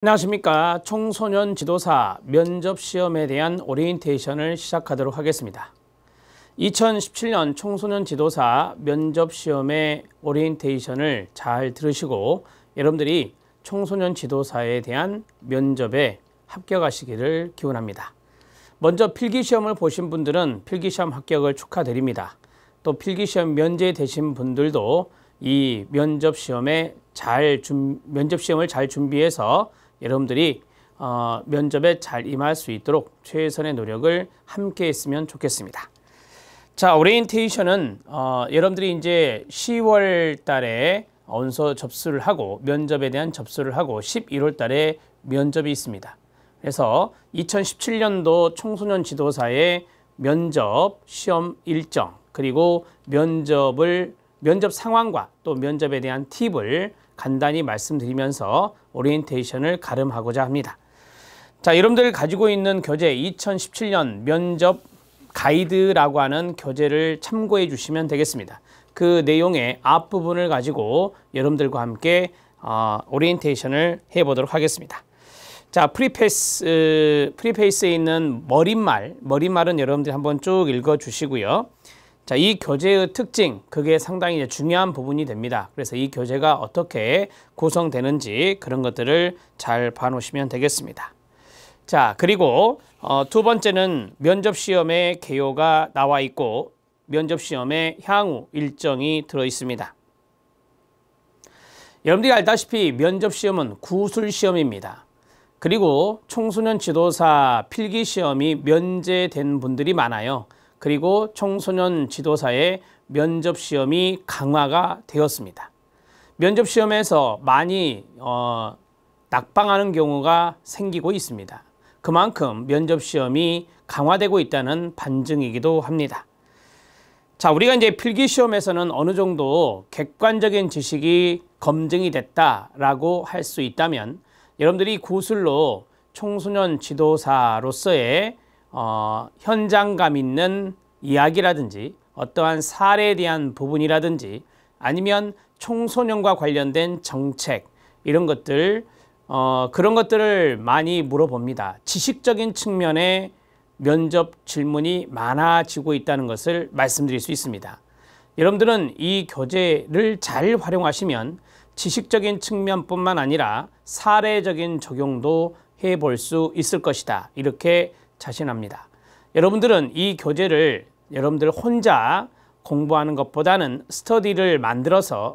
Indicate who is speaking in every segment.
Speaker 1: 안녕하십니까. 청소년 지도사 면접시험에 대한 오리엔테이션을 시작하도록 하겠습니다. 2017년 청소년 지도사 면접시험의 오리엔테이션을 잘 들으시고 여러분들이 청소년 지도사에 대한 면접에 합격하시기를 기원합니다. 먼저 필기시험을 보신 분들은 필기시험 합격을 축하드립니다. 또 필기시험 면제되신 분들도 이 면접시험을 잘 준비해서 여러분들이 면접에 잘 임할 수 있도록 최선의 노력을 함께 했으면 좋겠습니다. 자, 오리엔테이션은 여러분들이 이제 10월 달에 원서 접수를 하고 면접에 대한 접수를 하고 11월 달에 면접이 있습니다. 그래서 2017년도 청소년 지도사의 면접 시험 일정 그리고 면접 상황과 또 면접에 대한 팁을 간단히 말씀드리면서 오리엔테이션을 가름하고자 합니다. 자, 여러분들 가지고 있는 교재 2017년 면접 가이드라고 하는 교재를 참고해 주시면 되겠습니다. 그 내용의 앞부분을 가지고 여러분들과 함께 오리엔테이션을 해보도록 하겠습니다. 자, 프리페이스에 있는 머릿말은 여러분들이 한번 쭉 읽어 주시고요. 자, 이 교재의 특징, 그게 상당히 중요한 부분이 됩니다. 그래서 이 교재가 어떻게 구성되는지 그런 것들을 잘 봐놓으시면 되겠습니다. 자, 그리고 두 번째는 면접시험의 개요가 나와 있고 면접시험의 향후 일정이 들어 있습니다. 여러분들이 알다시피 면접시험은 구술시험입니다. 그리고 청소년 지도사 필기시험이 면제된 분들이 많아요. 그리고 청소년 지도사의 면접시험이 강화가 되었습니다. 면접시험에서 많이 낙방하는 경우가 생기고 있습니다. 그만큼 면접시험이 강화되고 있다는 반증이기도 합니다. 자, 우리가 이제 필기시험에서는 어느 정도 객관적인 지식이 검증이 됐다라고 할 수 있다면 여러분들이 구술로 청소년 지도사로서의 현장감 있는 이야기라든지 어떠한 사례에 대한 부분이라든지 아니면 청소년과 관련된 정책 이런 것들 그런 것들을 많이 물어봅니다. 지식적인 측면의 면접 질문이 많아지고 있다는 것을 말씀드릴 수 있습니다. 여러분들은 이 교재를 잘 활용하시면 지식적인 측면뿐만 아니라 사례적인 적용도 해볼 수 있을 것이다. 이렇게 자신합니다. 여러분들은 이 교재를 여러분들 혼자 공부하는 것보다는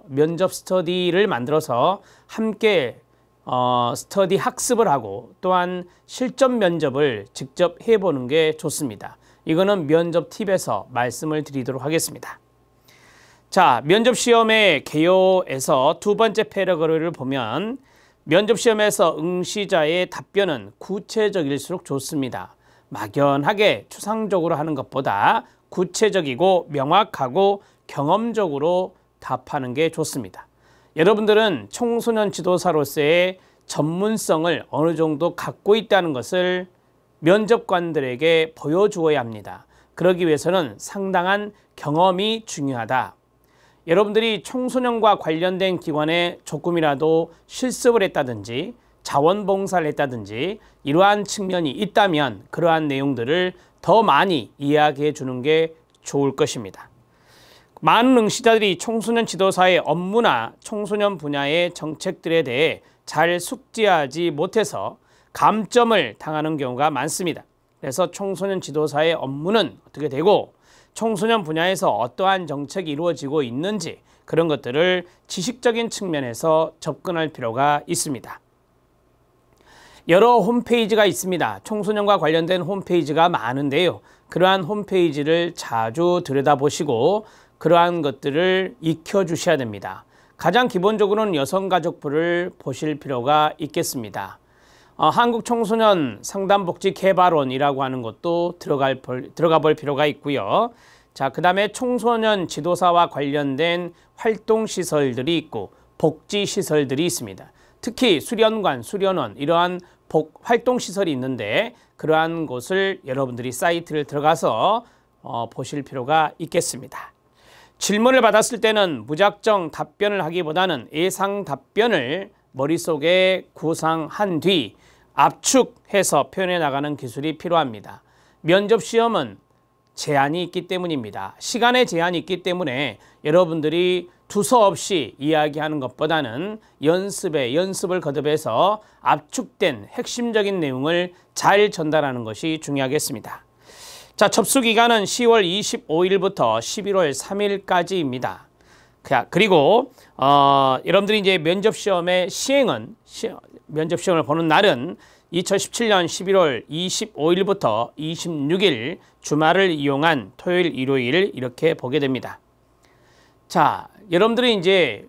Speaker 1: 면접 스터디를 만들어서 함께 스터디 학습을 하고 또한 실전 면접을 직접 해보는 게 좋습니다. 이거는 면접 팁에서 말씀을 드리도록 하겠습니다. 자, 면접시험의 개요에서 두 번째 패러그래프를 보면 면접시험에서 응시자의 답변은 구체적일수록 좋습니다. 막연하게 추상적으로 하는 것보다 구체적이고 명확하고 경험적으로 답하는 게 좋습니다. 여러분들은 청소년 지도사로서의 전문성을 어느 정도 갖고 있다는 것을 면접관들에게 보여주어야 합니다. 그러기 위해서는 상당한 경험이 중요하다. 여러분들이 청소년과 관련된 기관에 조금이라도 실습을 했다든지 자원봉사를 했다든지 이러한 측면이 있다면 그러한 내용들을 더 많이 이야기해 주는 게 좋을 것입니다. 많은 응시자들이 청소년 지도사의 업무나 청소년 분야의 정책들에 대해 잘 숙지하지 못해서 감점을 당하는 경우가 많습니다. 그래서 청소년 지도사의 업무는 어떻게 되고 청소년 분야에서 어떠한 정책이 이루어지고 있는지 그런 것들을 지식적인 측면에서 접근할 필요가 있습니다. 여러 홈페이지가 있습니다. 청소년과 관련된 홈페이지가 많은데요. 그러한 홈페이지를 자주 들여다보시고 그러한 것들을 익혀주셔야 됩니다. 가장 기본적으로는 여성가족부를 보실 필요가 있겠습니다. 한국청소년 상담복지개발원이라고 하는 것도 들어가 볼 필요가 있고요. 자, 그 다음에 청소년 지도사와 관련된 활동시설들이 있고 복지시설들이 있습니다. 특히 수련관, 수련원 이러한 활동시설이 있는데 그러한 곳을 여러분들이 사이트를 들어가서 보실 필요가 있겠습니다. 질문을 받았을 때는 무작정 답변을 하기보다는 예상 답변을 머릿속에 구상한 뒤 압축해서 표현해 나가는 기술이 필요합니다. 면접시험은 제한이 있기 때문입니다. 시간의 제한이 있기 때문에 여러분들이 두서없이 이야기하는 것보다는 연습을 거듭해서 압축된 핵심적인 내용을 잘 전달하는 것이 중요하겠습니다. 자, 접수 기간은 10월 25일부터 11월 3일까지입니다. 그리고 여러분들이 이제 면접시험의 면접시험을 보는 날은 2017년 11월 25일부터 26일 주말을 이용한 토요일, 일요일 이렇게 보게 됩니다. 자, 여러분들이 이제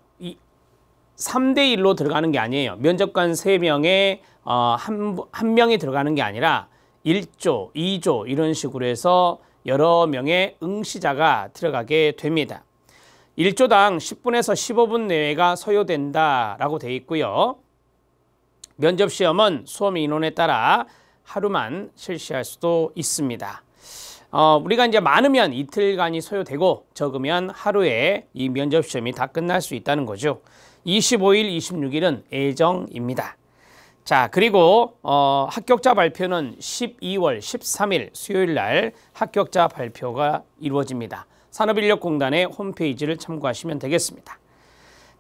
Speaker 1: 3대1로 들어가는 게 아니에요. 면접관 3명에 한 명이 들어가는 게 아니라 1조, 2조 이런 식으로 해서 여러 명의 응시자가 들어가게 됩니다. 1조당 10분에서 15분 내외가 소요된다라고 되어 있고요. 면접시험은 수험 인원에 따라 하루만 실시할 수도 있습니다. 우리가 이제 많으면 이틀간이 소요되고 적으면 하루에 이 면접시험이 다 끝날 수 있다는 거죠. 25일, 26일은 예정입니다. 자, 그리고 합격자 발표는 12월 13일 수요일 날 합격자 발표가 이루어집니다. 산업인력공단의 홈페이지를 참고하시면 되겠습니다.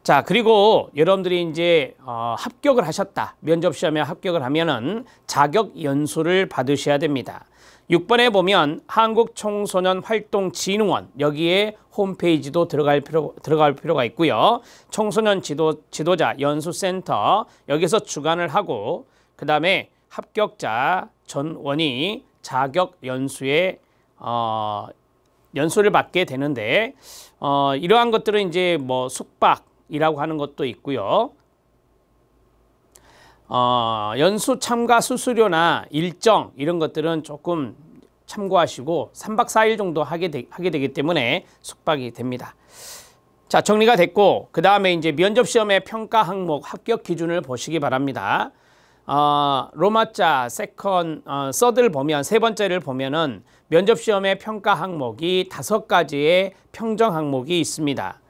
Speaker 1: 자, 그리고 여러분들이 이제 합격을 하셨다. 면접시험에 합격을 하면은 자격 연수를 받으셔야 됩니다. 6번에 보면 한국청소년활동진흥원 여기에 홈페이지도 들어갈 필요가 있고요. 청소년 지도자 연수센터 여기서 주관을 하고 그 다음에 합격자 전원이 자격 연수에 연수를 받게 되는데 이러한 것들은 이제 뭐 숙박이라고 하는 것도 있고요. 연수 참가 수수료나 일정 이런 것들은 조금 참고하시고 3박 4일 정도 하게 되기 때문에 숙박이 됩니다. 자, 정리가 됐고 그 다음에 이제 면접시험의 평가 항목 합격 기준을 보시기 바랍니다. 로마자 서드를 보면 세 번째를 보면은 면접시험의 평가 항목이 5가지의 평정 항목이 있습니다.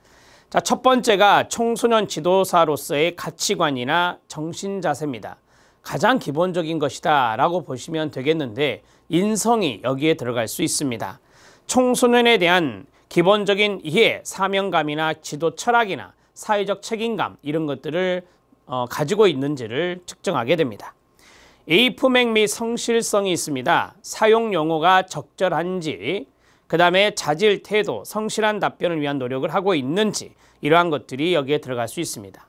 Speaker 1: 자, 첫 번째가 청소년 지도사로서의 가치관이나 정신자세입니다. 가장 기본적인 것이다 라고 보시면 되겠는데 인성이 여기에 들어갈 수 있습니다. 청소년에 대한 기본적인 이해, 사명감이나 지도 철학이나 사회적 책임감 이런 것들을 가지고 있는지를 측정하게 됩니다. A 품행 및 성실성이 있습니다. 사용 용어가 적절한지 그 다음에 자질, 태도, 성실한 답변을 위한 노력을 하고 있는지 이러한 것들이 여기에 들어갈 수 있습니다.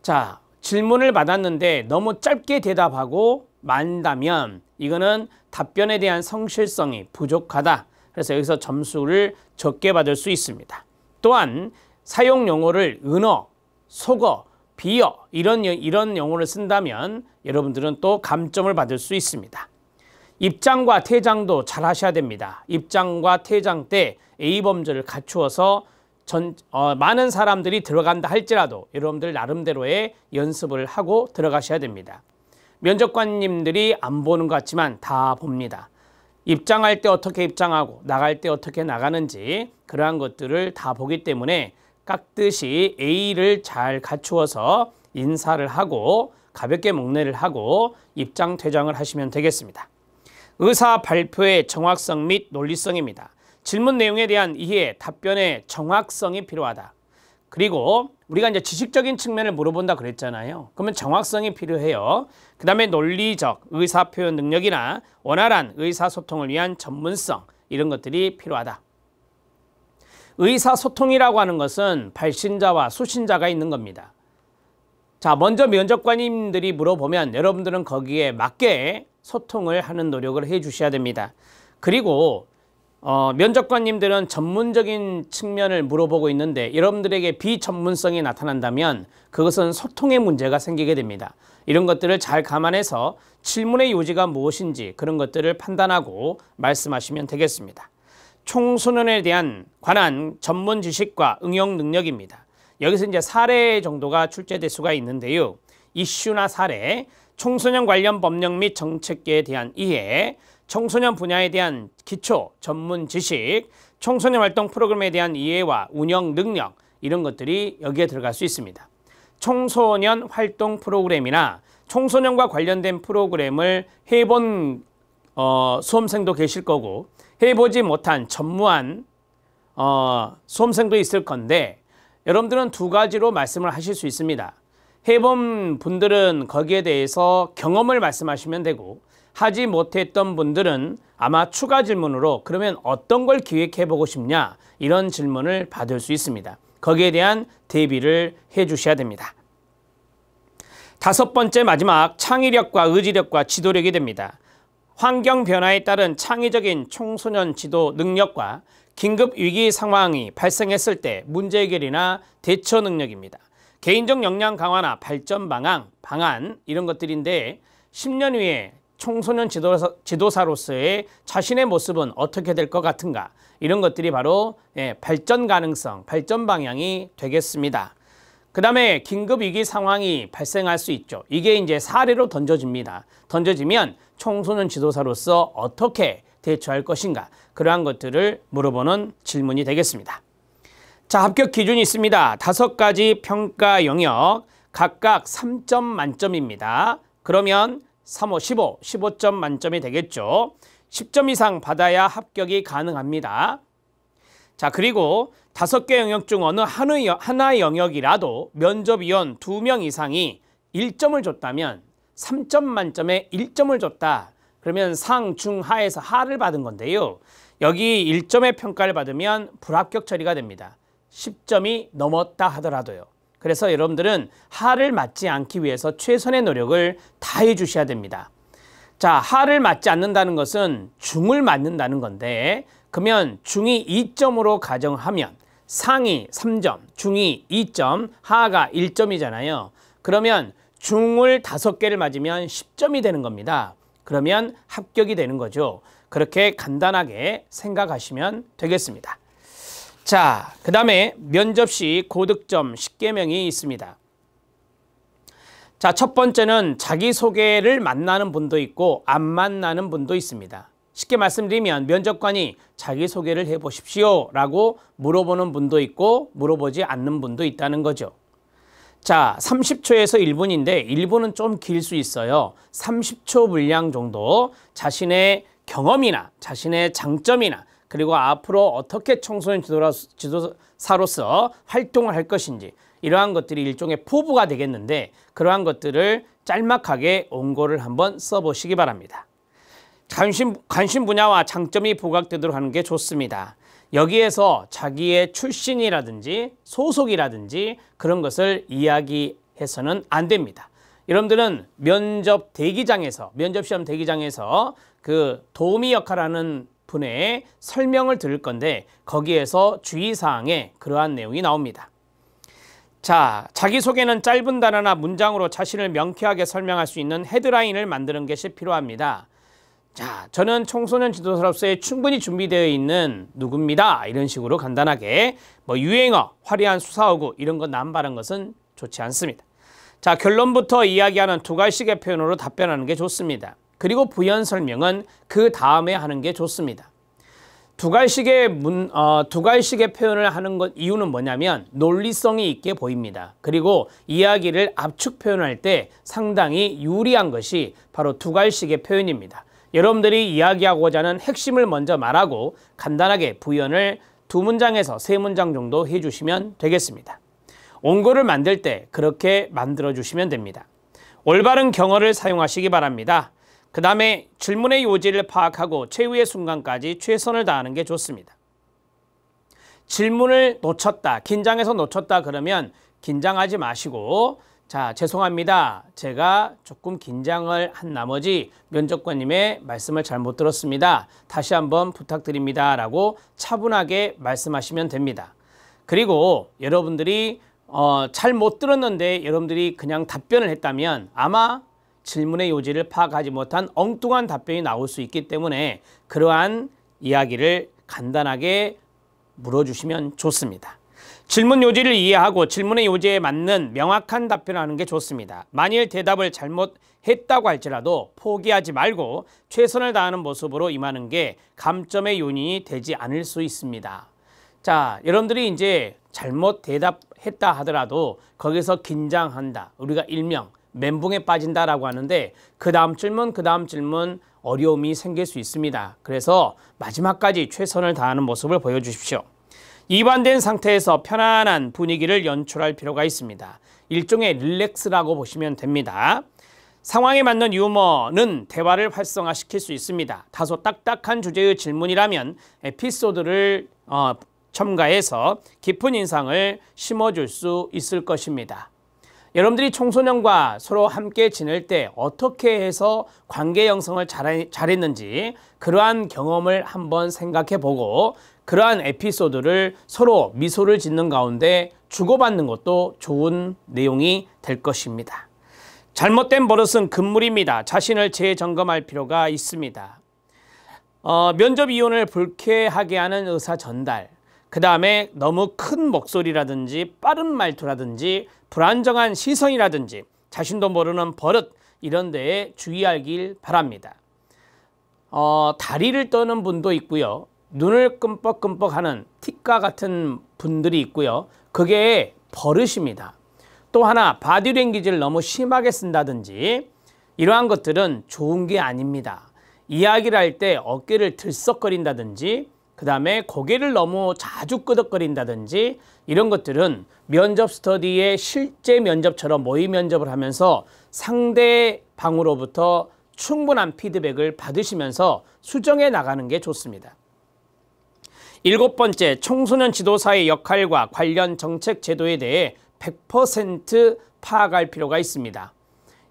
Speaker 1: 자, 질문을 받았는데 너무 짧게 대답하고 만다면 이거는 답변에 대한 성실성이 부족하다. 그래서 여기서 점수를 적게 받을 수 있습니다. 또한 사용 용어를 은어, 속어, 비어 이런 용어를 쓴다면 여러분들은 또 감점을 받을 수 있습니다. 입장과 퇴장도 잘 하셔야 됩니다. 입장과 퇴장 때 A범절을 갖추어서 많은 사람들이 들어간다 할지라도 여러분들 나름대로의 연습을 하고 들어가셔야 됩니다. 면접관님들이 안 보는 것 같지만 다 봅니다. 입장할 때 어떻게 입장하고 나갈 때 어떻게 나가는지 그러한 것들을 다 보기 때문에 깍듯이 A를 잘 갖추어서 인사를 하고 가볍게 목례를 하고 입장 퇴장을 하시면 되겠습니다. 의사 발표의 정확성 및 논리성입니다. 질문 내용에 대한 이해, 답변의 정확성이 필요하다. 그리고 우리가 이제 지식적인 측면을 물어본다 그랬잖아요. 그러면 정확성이 필요해요. 그 다음에 논리적 의사표현 능력이나 원활한 의사소통을 위한 전문성 이런 것들이 필요하다. 의사소통이라고 하는 것은 발신자와 수신자가 있는 겁니다. 자, 먼저 면접관님들이 물어보면 여러분들은 거기에 맞게 소통을 하는 노력을 해 주셔야 됩니다. 그리고 면접관님들은 전문적인 측면을 물어보고 있는데 여러분들에게 비전문성이 나타난다면 그것은 소통의 문제가 생기게 됩니다. 이런 것들을 잘 감안해서 질문의 요지가 무엇인지 그런 것들을 판단하고 말씀하시면 되겠습니다. 청소년에 관한 전문 지식과 응용 능력입니다. 여기서 이제 사례 정도가 출제될 수가 있는데요. 이슈나 사례, 청소년 관련 법령 및 정책에 대한 이해, 청소년 분야에 대한 기초 전문 지식, 청소년 활동 프로그램에 대한 이해와 운영 능력 이런 것들이 여기에 들어갈 수 있습니다. 청소년 활동 프로그램이나 청소년과 관련된 프로그램을 해본 수험생도 계실 거고 해보지 못한 전무한 수험생도 있을 건데 여러분들은 두 가지로 말씀을 하실 수 있습니다. 해본 분들은 거기에 대해서 경험을 말씀하시면 되고 하지 못했던 분들은 아마 추가 질문으로 그러면 어떤 걸 기획해보고 싶냐 이런 질문을 받을 수 있습니다. 거기에 대한 대비를 해 주셔야 됩니다. 다섯 번째 마지막 창의력과 의지력과 지도력이 됩니다. 환경 변화에 따른 창의적인 청소년 지도 능력과 긴급 위기 상황이 발생했을 때 문제 해결이나 대처 능력입니다. 개인적 역량 강화나 발전 방안 이런 것들인데 10년 후에 청소년 지도사로서의 자신의 모습은 어떻게 될 것 같은가 이런 것들이 바로 발전 가능성, 발전 방향이 되겠습니다. 그 다음에 긴급 위기 상황이 발생할 수 있죠. 이게 이제 사례로 던져집니다. 던져지면 청소년 지도사로서 어떻게 대처할 것인가 그러한 것들을 물어보는 질문이 되겠습니다. 자, 합격 기준이 있습니다. 5가지 평가 영역 각각 3점 만점입니다. 그러면 3, 5, 15, 15점 만점이 되겠죠. 10점 이상 받아야 합격이 가능합니다. 자, 그리고 5개 영역 중 어느 하나의 영역이라도 면접위원 2명 이상이 1점을 줬다면 3점 만점에 1점을 줬다. 그러면 상, 중, 하에서 하를 받은 건데요. 여기 1점의 평가를 받으면 불합격 처리가 됩니다. 10점이 넘었다 하더라도요. 그래서 여러분들은 하를 맞지 않기 위해서 최선의 노력을 다해 주셔야 됩니다. 자, 하를 맞지 않는다는 것은 중을 맞는다는 건데 그러면 중이 2점으로 가정하면 상이 3점, 중이 2점, 하가 1점이잖아요. 그러면 중을 5개를 맞으면 10점이 되는 겁니다. 그러면 합격이 되는 거죠. 그렇게 간단하게 생각하시면 되겠습니다. 자, 그 다음에 면접 시 고득점 10개명이 있습니다. 자, 첫 번째는 자기소개를 만나는 분도 있고 안 만나는 분도 있습니다. 쉽게 말씀드리면 면접관이 자기소개를 해보십시오 라고 물어보는 분도 있고 물어보지 않는 분도 있다는 거죠. 자, 30초에서 1분인데 1분은 좀 길 수 있어요. 30초 분량 정도 자신의 경험이나 자신의 장점이나 그리고 앞으로 어떻게 청소년 지도사로서 활동을 할 것인지 이러한 것들이 일종의 포부가 되겠는데 그러한 것들을 짤막하게 원고를 한번 써보시기 바랍니다. 관심 분야와 장점이 부각되도록 하는 게 좋습니다. 여기에서 자기의 출신이라든지 소속이라든지 그런 것을 이야기해서는 안 됩니다. 여러분들은 면접 시험 대기장에서 그 도우미 역할하는 분의 설명을 들을 건데 거기에서 주의사항에 그러한 내용이 나옵니다. 자, 자기소개는 짧은 단어나 문장으로 자신을 명쾌하게 설명할 수 있는 헤드라인을 만드는 것이 필요합니다. 자, 저는 청소년 지도사로서의 충분히 준비되어 있는 누구입니다. 이런 식으로 간단하게 유행어, 화려한 수사어구 이런 거 남발한 것은 좋지 않습니다. 자, 결론부터 이야기하는 2가지씩의 표현으로 답변하는 게 좋습니다. 그리고 부연 설명은 그 다음에 하는 게 좋습니다. 2가지씩의 표현을 하는 것 이유는 뭐냐면 논리성이 있게 보입니다. 그리고 이야기를 압축 표현할 때 상당히 유리한 것이 바로 2가지씩의 표현입니다. 여러분들이 이야기하고자 하는 핵심을 먼저 말하고 간단하게 부연을 2문장에서 3문장 정도 해주시면 되겠습니다. 원고를 만들 때 그렇게 만들어 주시면 됩니다. 올바른 경어를 사용하시기 바랍니다. 그 다음에 질문의 요지를 파악하고 최후의 순간까지 최선을 다하는 게 좋습니다. 질문을 놓쳤다, 긴장해서 놓쳤다 그러면 긴장하지 마시고 자, 죄송합니다. 제가 조금 긴장을 한 나머지 면접관님의 말씀을 잘못 들었습니다. 다시 한번 부탁드립니다. 라고 차분하게 말씀하시면 됩니다. 그리고 여러분들이 잘 못 들었는데 여러분들이 그냥 답변을 했다면 아마 질문의 요지를 파악하지 못한 엉뚱한 답변이 나올 수 있기 때문에 그러한 이야기를 간단하게 물어주시면 좋습니다. 질문 요지를 이해하고 질문의 요지에 맞는 명확한 답변을 하는 게 좋습니다. 만일 대답을 잘못했다고 할지라도 포기하지 말고 최선을 다하는 모습으로 임하는 게 감점의 요인이 되지 않을 수 있습니다. 자, 여러분들이 이제 잘못 했다 하더라도 거기서 긴장한다. 우리가 일명 멘붕에 빠진다라고 하는데 그 다음 질문 어려움이 생길 수 있습니다. 그래서 마지막까지 최선을 다하는 모습을 보여주십시오. 이완된 상태에서 편안한 분위기를 연출할 필요가 있습니다. 일종의 릴렉스라고 보시면 됩니다. 상황에 맞는 유머는 대화를 활성화시킬 수 있습니다. 다소 딱딱한 주제의 질문이라면 에피소드를 첨가해서 깊은 인상을 심어줄 수 있을 것입니다. 여러분들이 청소년과 서로 함께 지낼 때 어떻게 해서 관계 형성을 잘했는지 그러한 경험을 한번 생각해 보고 그러한 에피소드를 서로 미소를 짓는 가운데 주고받는 것도 좋은 내용이 될 것입니다. 잘못된 버릇은 금물입니다. 자신을 재점검할 필요가 있습니다. 면접위원을 불쾌하게 하는 의사 전달, 그 다음에 너무 큰 목소리라든지 빠른 말투라든지 불안정한 시선이라든지 자신도 모르는 버릇 이런 데에 주의하길 바랍니다. 다리를 떠는 분도 있고요. 눈을 끔뻑끔뻑하는 틱과 같은 분들이 있고요. 그게 버릇입니다. 또 하나 바디랭귀지를 너무 심하게 쓴다든지 이러한 것들은 좋은 게 아닙니다. 이야기를 할 때 어깨를 들썩거린다든지 그 다음에 고개를 너무 자주 끄덕거린다든지 이런 것들은 면접 스터디의 실제 면접처럼 모의 면접을 하면서 상대방으로부터 충분한 피드백을 받으시면서 수정해 나가는 게 좋습니다. 7번째, 청소년 지도사의 역할과 관련 정책 제도에 대해 100% 파악할 필요가 있습니다.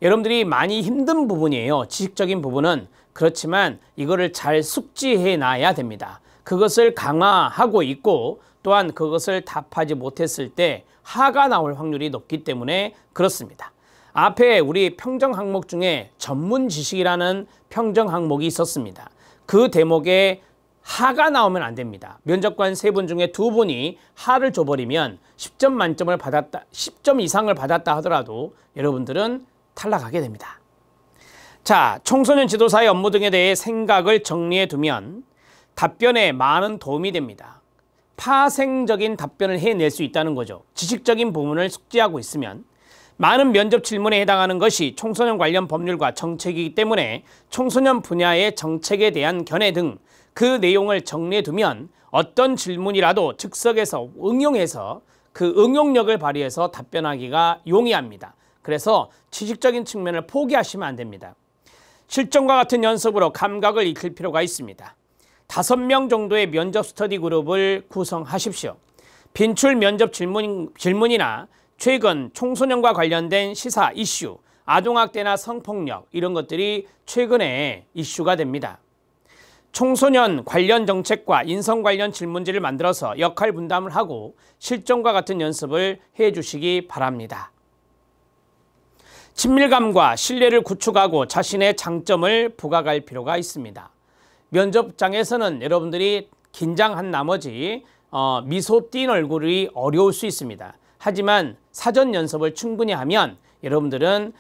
Speaker 1: 여러분들이 많이 힘든 부분이에요. 지식적인 부분은. 그렇지만 이거를 잘 숙지해 놔야 됩니다. 그것을 강화하고 있고 또한 그것을 답하지 못했을 때 하가 나올 확률이 높기 때문에 그렇습니다. 앞에 우리 평정 항목 중에 전문 지식이라는 평정 항목이 있었습니다. 그 대목에 하가 나오면 안 됩니다. 면접관 3분 중에 2분이 하를 줘버리면 10점 만점을 받았다, 10점 이상을 받았다 하더라도 여러분들은 탈락하게 됩니다. 자, 청소년 지도사의 업무 등에 대해 생각을 정리해 두면 답변에 많은 도움이 됩니다. 파생적인 답변을 해낼 수 있다는 거죠. 지식적인 부분을 숙지하고 있으면 많은 면접 질문에 해당하는 것이 청소년 관련 법률과 정책이기 때문에 청소년 분야의 정책에 대한 견해 등 그 내용을 정리해 두면 어떤 질문이라도 즉석에서 응용해서 그 응용력을 발휘해서 답변하기가 용이합니다. 그래서 지식적인 측면을 포기하시면 안 됩니다. 실전과 같은 연습으로 감각을 익힐 필요가 있습니다. 5명 정도의 면접 스터디 그룹을 구성하십시오. 빈출 면접 질문이나 최근 청소년과 관련된 시사 이슈, 아동학대나 성폭력 이런 것들이 최근에 이슈가 됩니다. 청소년 관련 정책과 인성 관련 질문지를 만들어서 역할 분담을 하고 실전과 같은 연습을 해주시기 바랍니다. 친밀감과 신뢰를 구축하고 자신의 장점을 부각할 필요가 있습니다. 면접장에서는 여러분들이 긴장한 나머지 미소 띈 얼굴이 어려울 수 있습니다. 하지만 사전 연습을 충분히 하면 여러분들은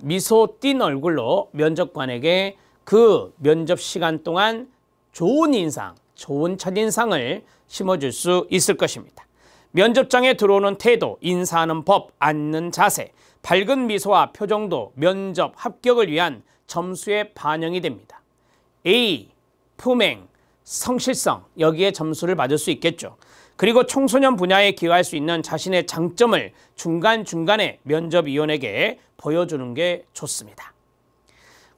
Speaker 1: 미소 띈 얼굴로 면접관에게 그 면접 시간 동안 좋은 인상, 좋은 첫인상을 심어줄 수 있을 것입니다. 면접장에 들어오는 태도, 인사하는 법, 앉는 자세, 밝은 미소와 표정도 면접 합격을 위한 점수에 반영이 됩니다. A, 품행, 성실성 여기에 점수를 받을 수 있겠죠. 그리고 청소년 분야에 기여할 수 있는 자신의 장점을 중간중간에 면접위원에게 보여주는 게 좋습니다.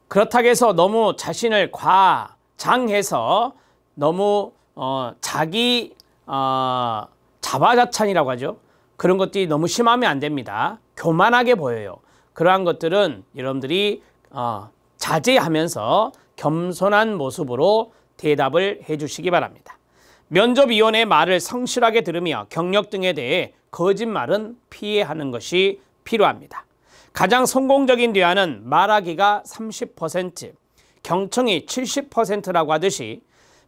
Speaker 1: 그렇다고 해서 너무 자신을 과장해서 너무 자기 자화자찬이라고 하죠. 그런 것들이 너무 심하면 안 됩니다. 교만하게 보여요. 그러한 것들은 여러분들이 자제하면서 겸손한 모습으로 대답을 해주시기 바랍니다. 면접위원의 말을 성실하게 들으며 경력 등에 대해 거짓말은 피해하는 것이 필요합니다. 가장 성공적인 대화는 말하기가 30%, 경청이 70%라고 하듯이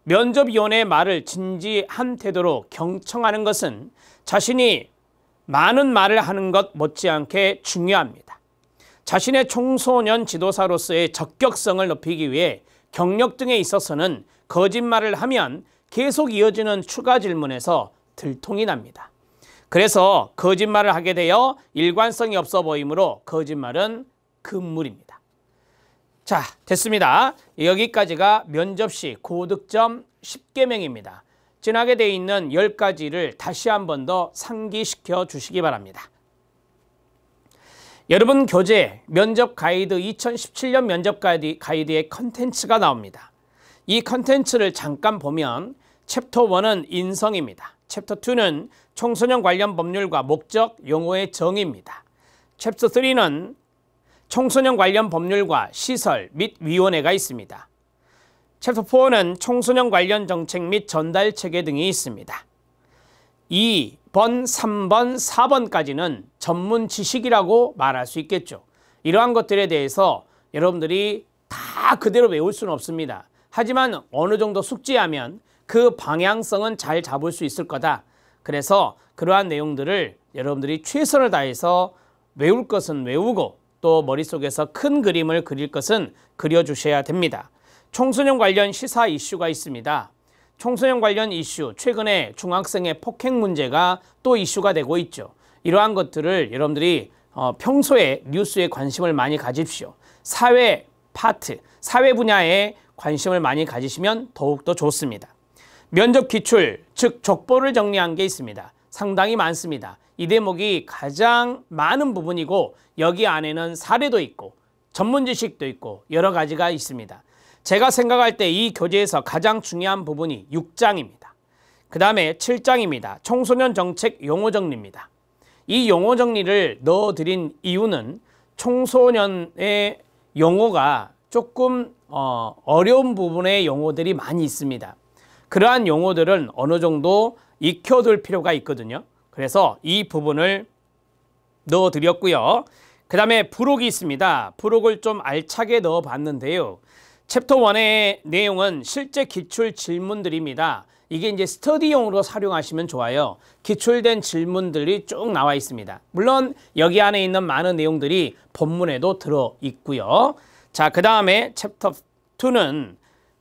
Speaker 1: 면접위원의 말을 진지한 태도로 경청하는 것은 자신이 많은 말을 하는 것 못지않게 중요합니다. 자신의 청소년 지도사로서의 적격성을 높이기 위해 경력 등에 있어서는 거짓말을 하면 계속 이어지는 추가 질문에서 들통이 납니다. 그래서 거짓말을 하게 되어 일관성이 없어 보이므로 거짓말은 금물입니다. 자, 됐습니다. 여기까지가 면접시 고득점 10개명입니다. 지나게 되어 있는 10가지를 다시 한 번 더 상기시켜 주시기 바랍니다. 여러분 교재 면접 가이드 2017년 면접 가이드의 컨텐츠가 나옵니다. 이 컨텐츠를 잠깐 보면 챕터 1은 인성입니다. 챕터 2는 청소년 관련 법률과 목적, 용어의 정의입니다. 챕터 3는 청소년 관련 법률과 시설 및 위원회가 있습니다. 챕터 4는 청소년 관련 정책 및 전달 체계 등이 있습니다. 2번, 3번, 4번까지는 전문 지식이라고 말할 수 있겠죠. 이러한 것들에 대해서 여러분들이 다 그대로 외울 수는 없습니다. 하지만 어느 정도 숙지하면 그 방향성은 잘 잡을 수 있을 거다. 그래서 그러한 내용들을 여러분들이 최선을 다해서 외울 것은 외우고 또 머릿속에서 큰 그림을 그릴 것은 그려주셔야 됩니다. 청소년 관련 시사 이슈가 있습니다. 청소년 관련 이슈, 최근에 중학생의 폭행 문제가 또 이슈가 되고 있죠. 이러한 것들을 여러분들이 평소에 뉴스에 관심을 많이 가집시오. 사회 파트, 사회 분야에 관심을 많이 가지시면 더욱더 좋습니다. 면접 기출, 즉 족보를 정리한 게 있습니다. 상당히 많습니다. 이 대목이 가장 많은 부분이고 여기 안에는 사례도 있고 전문 지식도 있고 여러 가지가 있습니다. 제가 생각할 때 이 교재에서 가장 중요한 부분이 6장입니다. 그 다음에 7장입니다. 청소년 정책 용어 정리입니다. 이 용어 정리를 넣어드린 이유는 청소년의 용어가 조금 어려운 부분의 용어들이 많이 있습니다. 그러한 용어들은 어느 정도 익혀둘 필요가 있거든요. 그래서 이 부분을 넣어드렸고요. 그 다음에 부록이 있습니다. 부록을 좀 알차게 넣어봤는데요. 챕터 1의 내용은 실제 기출 질문들입니다. 이게 이제 스터디용으로 활용하시면 좋아요. 기출된 질문들이 쭉 나와 있습니다. 물론 여기 안에 있는 많은 내용들이 본문에도 들어 있고요. 자, 그 다음에 챕터 2는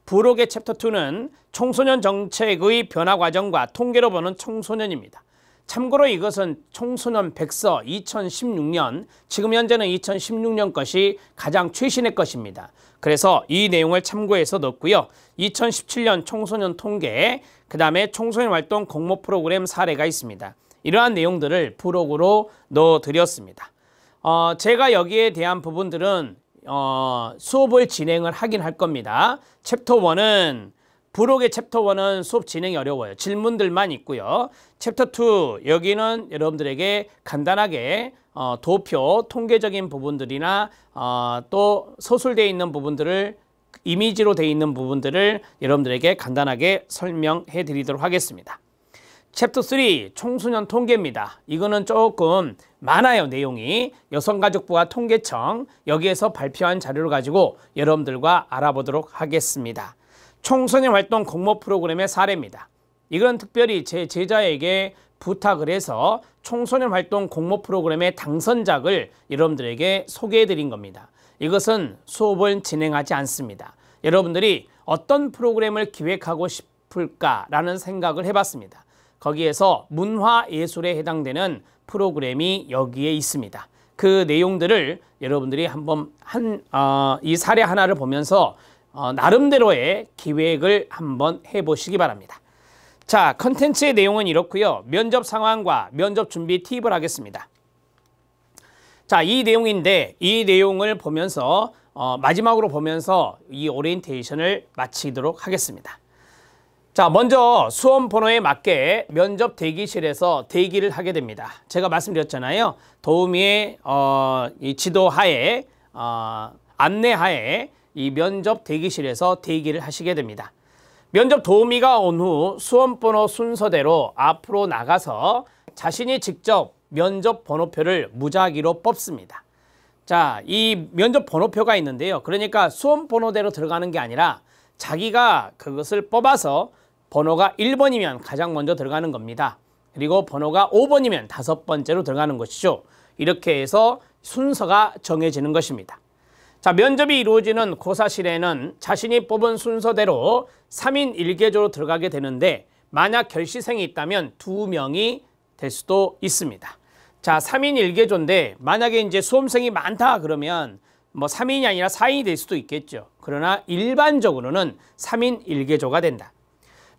Speaker 1: 부록의 챕터 2는 청소년 정책의 변화 과정과 통계로 보는 청소년입니다. 참고로 이것은 청소년 백서 2016년, 지금 현재는 2016년 것이 가장 최신의 것입니다. 그래서 이 내용을 참고해서 넣었고요. 2017년 청소년 통계, 그 다음에 청소년 활동 공모 프로그램 사례가 있습니다. 이러한 내용들을 부록으로 넣어드렸습니다. 제가 여기에 대한 부분들은 수업을 진행을 하긴 할 겁니다. 챕터 1은 부록의 챕터 1은 수업 진행이 어려워요. 질문들만 있고요. 챕터 2 여기는 여러분들에게 간단하게 도표, 통계적인 부분들이나 또 서술되어 있는 부분들을 이미지로 되어 있는 부분들을 여러분들에게 간단하게 설명해 드리도록 하겠습니다. 챕터 3 청소년 통계입니다. 이거는 조금 많아요. 내용이 여성가족부와 통계청 여기에서 발표한 자료를 가지고 여러분들과 알아보도록 하겠습니다. 청소년 활동 공모 프로그램의 사례입니다. 이건 특별히 제 제자에게 부탁을 해서 청소년 활동 공모 프로그램의 당선작을 여러분들에게 소개해 드린 겁니다. 이것은 수업을 진행하지 않습니다. 여러분들이 어떤 프로그램을 기획하고 싶을까라는 생각을 해봤습니다. 거기에서 문화예술에 해당되는 프로그램이 여기에 있습니다. 그 내용들을 여러분들이 한번 이 사례 하나를 보면서 나름대로의 기획을 한번 해보시기 바랍니다. 자, 컨텐츠의 내용은 이렇고요. 면접 상황과 면접 준비 팁을 하겠습니다. 자, 이 내용인데 이 내용을 보면서 마지막으로 보면서 이 오리엔테이션을 마치도록 하겠습니다. 자, 먼저 수험 번호에 맞게 면접 대기실에서 대기를 하게 됩니다. 제가 말씀드렸잖아요. 도우미의 이 지도하에 안내하에 이 면접 대기실에서 대기를 하시게 됩니다. 면접 도우미가 온 후 수험 번호 순서대로 앞으로 나가서 자신이 직접 면접 번호표를 무작위로 뽑습니다. 자, 이 면접 번호표가 있는데요. 그러니까 수험 번호대로 들어가는 게 아니라 자기가 그것을 뽑아서 번호가 1번이면 가장 먼저 들어가는 겁니다. 그리고 번호가 5번이면 5번째로 들어가는 것이죠. 이렇게 해서 순서가 정해지는 것입니다. 자, 면접이 이루어지는 고사실에는 자신이 뽑은 순서대로 3인 1개조로 들어가게 되는데 만약 결시생이 있다면 2명이 될 수도 있습니다. 자, 3인 1개조인데 만약에 이제 수험생이 많다 그러면 뭐 3인이 아니라 4인이 될 수도 있겠죠. 그러나 일반적으로는 3인 1개조가 된다.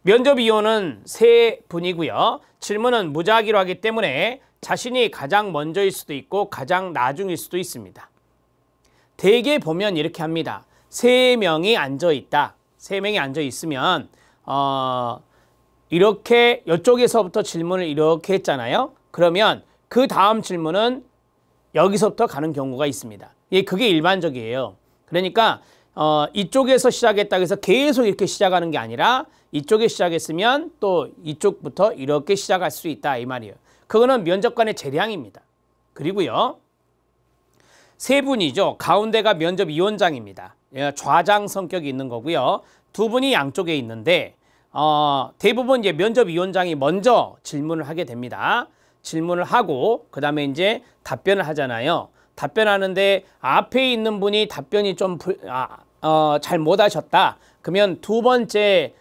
Speaker 1: 면접위원은 3분이고요. 질문은 무작위로 하기 때문에 자신이 가장 먼저일 수도 있고 가장 나중일 수도 있습니다. 대개 보면 이렇게 합니다. 3명이 앉아있다. 3명이 앉아있으면 이렇게 이쪽에서부터 질문을 이렇게 했잖아요. 그러면 그 다음 질문은 여기서부터 가는 경우가 있습니다. 그게 일반적이에요. 그러니까 이쪽에서 시작했다고 해서 계속 이렇게 시작하는 게 아니라 이쪽에 시작했으면 또 이쪽부터 이렇게 시작할 수 있다 이 말이에요. 그거는 면접관의 재량입니다. 그리고요. 3분이죠. 가운데가 면접위원장입니다. 좌장 성격이 있는 거고요. 2분이 양쪽에 있는데 대부분 이제 면접위원장이 먼저 질문을 하게 됩니다. 질문을 하고 그 다음에 이제 답변을 하잖아요. 답변하는데 앞에 있는 분이 답변이 좀 잘 못하셨다. 그러면 두 번째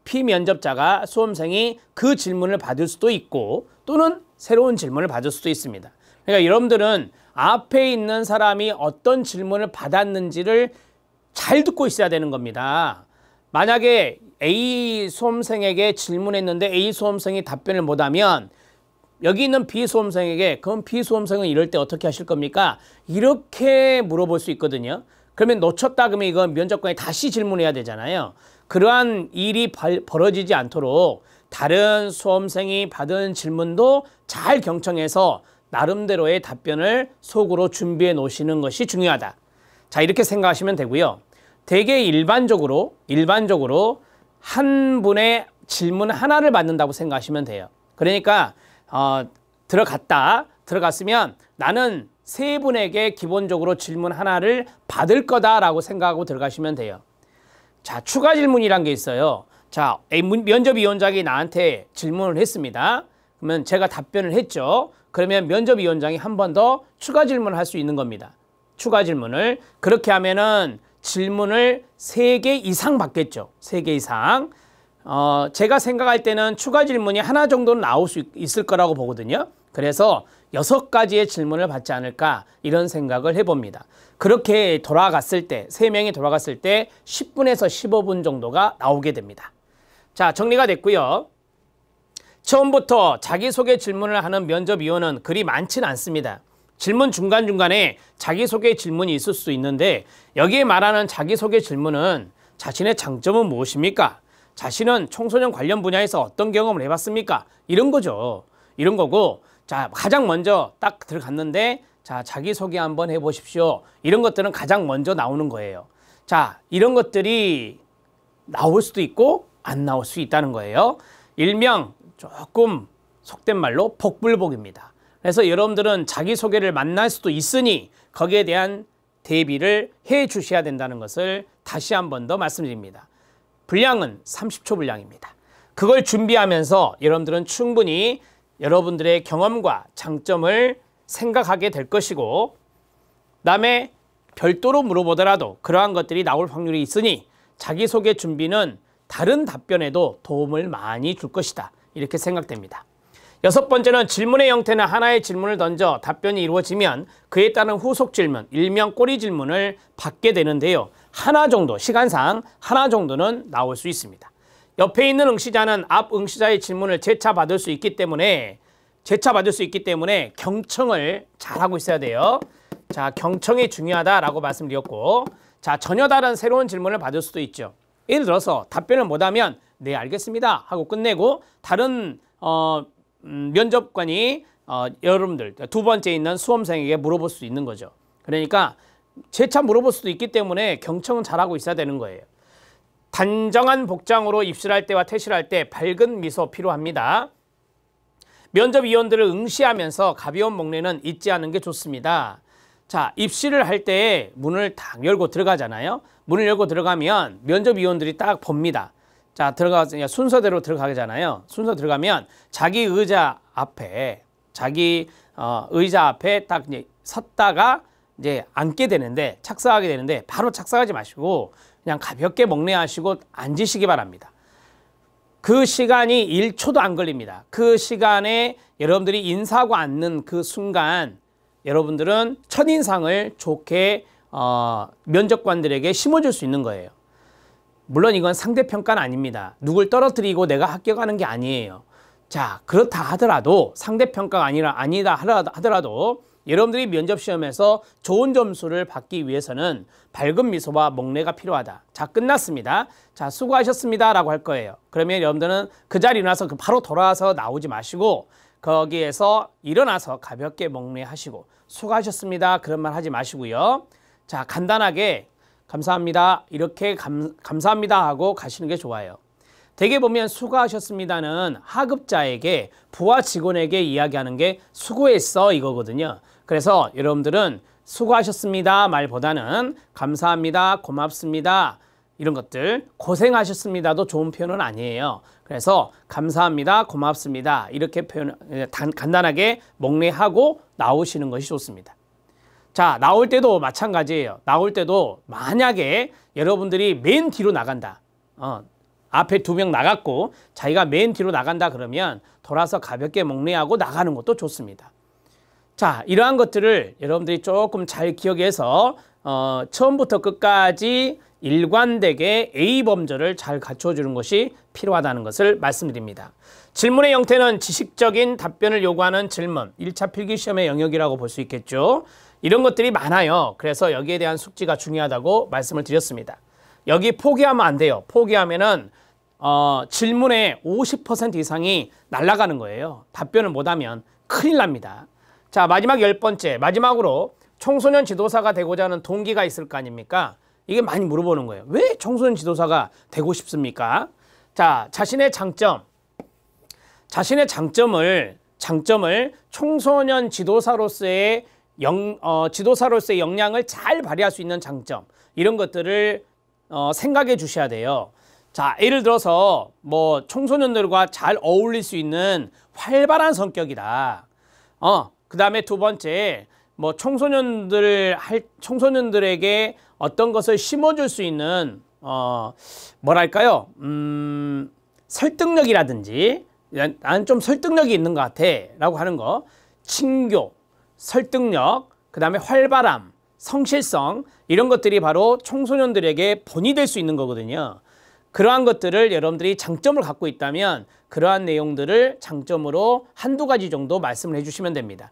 Speaker 1: 피면접자가 수험생이 그 질문을 받을 수도 있고 또는 새로운 질문을 받을 수도 있습니다. 그러니까 여러분들은 앞에 있는 사람이 어떤 질문을 받았는지를 잘 듣고 있어야 되는 겁니다. 만약에 A 수험생에게 질문했는데 A 수험생이 답변을 못하면 여기 있는 B 수험생에게 그럼 B 수험생은 이럴 때 어떻게 하실 겁니까? 이렇게 물어볼 수 있거든요. 그러면 놓쳤다 그러면 이건 면접관이 다시 질문해야 되잖아요. 그러한 일이 벌어지지 않도록 다른 수험생이 받은 질문도 잘 경청해서 나름대로의 답변을 속으로 준비해 놓으시는 것이 중요하다. 자, 이렇게 생각하시면 되고요. 대개 일반적으로 한 분의 질문 하나를 받는다고 생각하시면 돼요. 그러니까 들어갔으면 나는 3분에게 기본적으로 질문 하나를 받을 거다라고 생각하고 들어가시면 돼요. 자, 추가 질문이란 게 있어요. 자, 면접위원장이 나한테 질문을 했습니다. 그러면 제가 답변을 했죠. 그러면 면접위원장이 한 번 더 추가 질문을 할 수 있는 겁니다. 추가 질문을. 그렇게 하면은 질문을 3개 이상 받겠죠. 3개 이상. 제가 생각할 때는 추가 질문이 하나 정도는 나올 수 있을 거라고 보거든요. 그래서 6가지의 질문을 받지 않을까 이런 생각을 해봅니다. 그렇게 돌아갔을 때 3명이 돌아갔을 때 10분에서 15분 정도가 나오게 됩니다. 자, 정리가 됐고요. 처음부터 자기소개 질문을 하는 면접위원은 그리 많지는 않습니다. 질문 중간중간에 자기소개 질문이 있을 수 있는데 여기에 말하는 자기소개 질문은 자신의 장점은 무엇입니까? 자신은 청소년 관련 분야에서 어떤 경험을 해봤습니까? 이런 거죠. 이런 거고, 자, 가장 먼저 딱 들어갔는데, 자, 자기소개 한번 해보십시오. 이런 것들은 가장 먼저 나오는 거예요. 자, 이런 것들이 나올 수도 있고 안 나올 수 있다는 거예요. 일명 조금 속된 말로 복불복입니다. 그래서 여러분들은 자기소개를 만날 수도 있으니 거기에 대한 대비를 해 주셔야 된다는 것을 다시 한 번 더 말씀드립니다. 분량은 30초 분량입니다. 그걸 준비하면서 여러분들은 충분히 여러분들의 경험과 장점을 생각하게 될 것이고 그다음에 별도로 물어보더라도 그러한 것들이 나올 확률이 있으니 자기소개 준비는 다른 답변에도 도움을 많이 줄 것이다. 이렇게 생각됩니다. 6번째는 질문의 형태는 하나의 질문을 던져 답변이 이루어지면 그에 따른 후속 질문, 일명 꼬리 질문을 받게 되는데요. 하나 정도, 시간상 하나 정도는 나올 수 있습니다. 옆에 있는 응시자는 앞 응시자의 질문을 재차받을 수 있기 때문에 경청을 잘하고 있어야 돼요. 자, 경청이 중요하다라고 말씀드렸고, 자, 전혀 다른 새로운 질문을 받을 수도 있죠. 예를 들어서 답변을 못하면 네, 알겠습니다 하고 끝내고 다른 면접관이 여러분들 두 번째 있는 수험생에게 물어볼 수 있는 거죠. 그러니까 재차 물어볼 수도 있기 때문에 경청은 잘하고 있어야 되는 거예요. 단정한 복장으로 입실할 때와 퇴실할 때 밝은 미소 필요합니다. 면접위원들을 응시하면서 가벼운 목례는 잊지 않는 게 좋습니다. 자, 입실을 할 때 문을 딱 열고 들어가잖아요. 문을 열고 들어가면 면접위원들이 딱 봅니다. 자, 들어가서 순서대로 들어가잖아요. 순서 들어가면 자기 의자 앞에 딱 이제 섰다가 이제 앉게 되는데 착석하게 되는데 바로 착석하지 마시고 그냥 가볍게 목례하시고 앉으시기 바랍니다. 그 시간이 1초도 안 걸립니다. 그 시간에 여러분들이 인사하고 앉는 그 순간 여러분들은 첫인상을 좋게 면접관들에게 심어줄 수 있는 거예요. 물론 이건 상대평가는 아닙니다. 누굴 떨어뜨리고 내가 합격하는 게 아니에요. 자, 그렇다 하더라도 상대평가가 아니다 하더라도 여러분들이 면접시험에서 좋은 점수를 받기 위해서는 밝은 미소와 목례가 필요하다. 자, 끝났습니다. 자, 수고하셨습니다 라고 할 거예요. 그러면 여러분들은 그 자리에 일어나서 바로 돌아와서 나오지 마시고 거기에서 일어나서 가볍게 목례하시고 수고하셨습니다 그런 말 하지 마시고요. 자, 간단하게 감사합니다 이렇게 감사합니다 하고 가시는 게 좋아요. 대개 보면 수고하셨습니다는 하급자에게 부하 직원에게 이야기하는 게 수고했어 이거거든요. 그래서 여러분들은 수고하셨습니다 말보다는 감사합니다, 고맙습니다 이런 것들, 고생하셨습니다도 좋은 표현은 아니에요. 그래서 감사합니다, 고맙습니다 이렇게 간단하게 목례하고 나오시는 것이 좋습니다. 자, 나올 때도 마찬가지예요. 나올 때도 만약에 여러분들이 맨 뒤로 나간다. 앞에 2명 나갔고 자기가 맨 뒤로 나간다 그러면 돌아서 가볍게 목례하고 나가는 것도 좋습니다. 자, 이러한 것들을 여러분들이 조금 잘 기억해서 처음부터 끝까지 일관되게 A범절을 잘 갖춰주는 것이 필요하다는 것을 말씀드립니다. 질문의 형태는 지식적인 답변을 요구하는 질문, 1차 필기시험의 영역이라고 볼 수 있겠죠. 이런 것들이 많아요. 그래서 여기에 대한 숙지가 중요하다고 말씀을 드렸습니다. 여기 포기하면 안 돼요. 포기하면은 질문의 50% 이상이 날아가는 거예요. 답변을 못하면 큰일 납니다. 자, 마지막 10번째, 마지막으로 청소년 지도사가 되고자 하는 동기가 있을 거 아닙니까? 이게 많이 물어보는 거예요. 왜 청소년 지도사가 되고 싶습니까? 자, 자신의 장점을 청소년 지도사로서의 역량을 잘 발휘할 수 있는 장점, 이런 것들을 생각해 주셔야 돼요. 자, 예를 들어서 뭐 청소년들과 잘 어울릴 수 있는 활발한 성격이다. 그 다음에 2번째, 뭐 청소년들에게 어떤 것을 심어줄 수 있는 뭐랄까요? 설득력이라든지 나는 좀 설득력이 있는 것 같아 라고 하는 거, 친교, 설득력, 그 다음에 활발함, 성실성, 이런 것들이 바로 청소년들에게 본이 될 수 있는 거거든요. 그러한 것들을 여러분들이 장점을 갖고 있다면 그러한 내용들을 장점으로 한두 가지 정도 말씀을 해주시면 됩니다.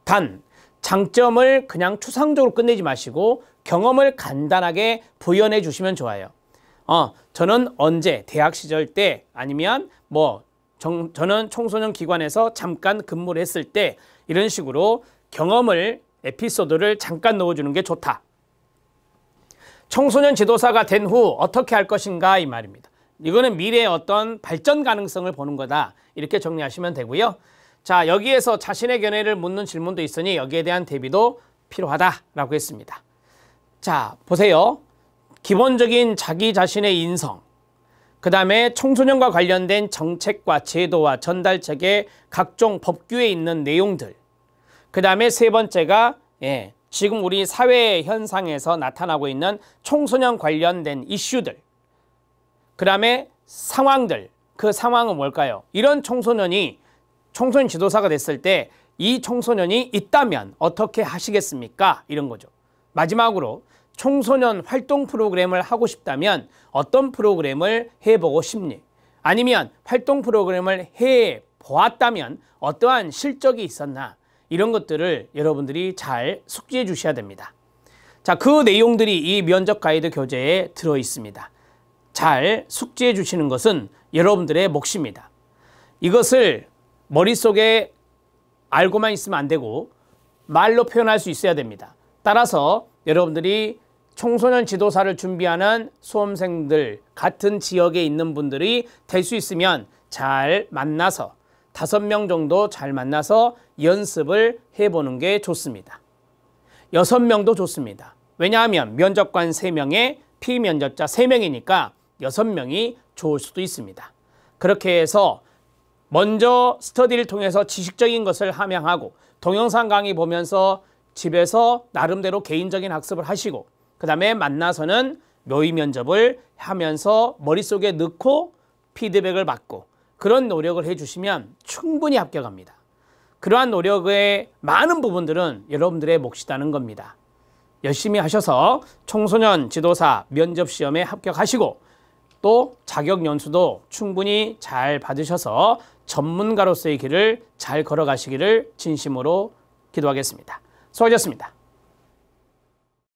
Speaker 1: 단, 장점을 그냥 추상적으로 끝내지 마시고 경험을 간단하게 부연해 주시면 좋아요. 저는 언제 대학 시절 때 아니면 저는 청소년 기관에서 잠깐 근무를 했을 때 이런 식으로 경험을 에피소드를 잠깐 넣어주는 게 좋다. 청소년 지도사가 된 후 어떻게 할 것인가 이 말입니다. 이거는 미래의 어떤 발전 가능성을 보는 거다. 이렇게 정리하시면 되고요. 자, 여기에서 자신의 견해를 묻는 질문도 있으니 여기에 대한 대비도 필요하다라고 했습니다. 자, 보세요. 기본적인 자기 자신의 인성, 그 다음에 청소년과 관련된 정책과 제도와 전달책의 각종 법규에 있는 내용들, 그 다음에 3번째가 지금 우리 사회 현상에서 나타나고 있는 청소년 관련된 이슈들, 그 다음에 상황들, 그 상황은 뭘까요? 이런 청소년 지도사가 됐을 때 이 청소년이 있다면 어떻게 하시겠습니까? 이런 거죠. 마지막으로 청소년 활동 프로그램을 하고 싶다면 어떤 프로그램을 해보고 싶니? 아니면 활동 프로그램을 해보았다면 어떠한 실적이 있었나? 이런 것들을 여러분들이 잘 숙지해 주셔야 됩니다. 자, 그 내용들이 이 면접 가이드 교재에 들어 있습니다. 잘 숙지해 주시는 것은 여러분들의 몫입니다. 이것을 머릿속에 알고만 있으면 안 되고 말로 표현할 수 있어야 됩니다. 따라서 여러분들이 청소년 지도사를 준비하는 수험생들, 같은 지역에 있는 분들이 될 수 있으면 잘 만나서 5명 정도 잘 만나서 연습을 해보는 게 좋습니다. 6명도 좋습니다. 왜냐하면 면접관 3명에 피면접자 3명이니까 6명이 좋을 수도 있습니다. 그렇게 해서 먼저 스터디를 통해서 지식적인 것을 함양하고 동영상 강의 보면서 집에서 나름대로 개인적인 학습을 하시고 그 다음에 만나서는 모의 면접을 하면서 머릿속에 넣고 피드백을 받고 그런 노력을 해주시면 충분히 합격합니다. 그러한 노력의 많은 부분들은 여러분들의 몫이라는 겁니다. 열심히 하셔서 청소년 지도사 면접시험에 합격하시고 또 자격 연수도 충분히 잘 받으셔서 전문가로서의 길을 잘 걸어가시기를 진심으로 기도하겠습니다. 수고하셨습니다.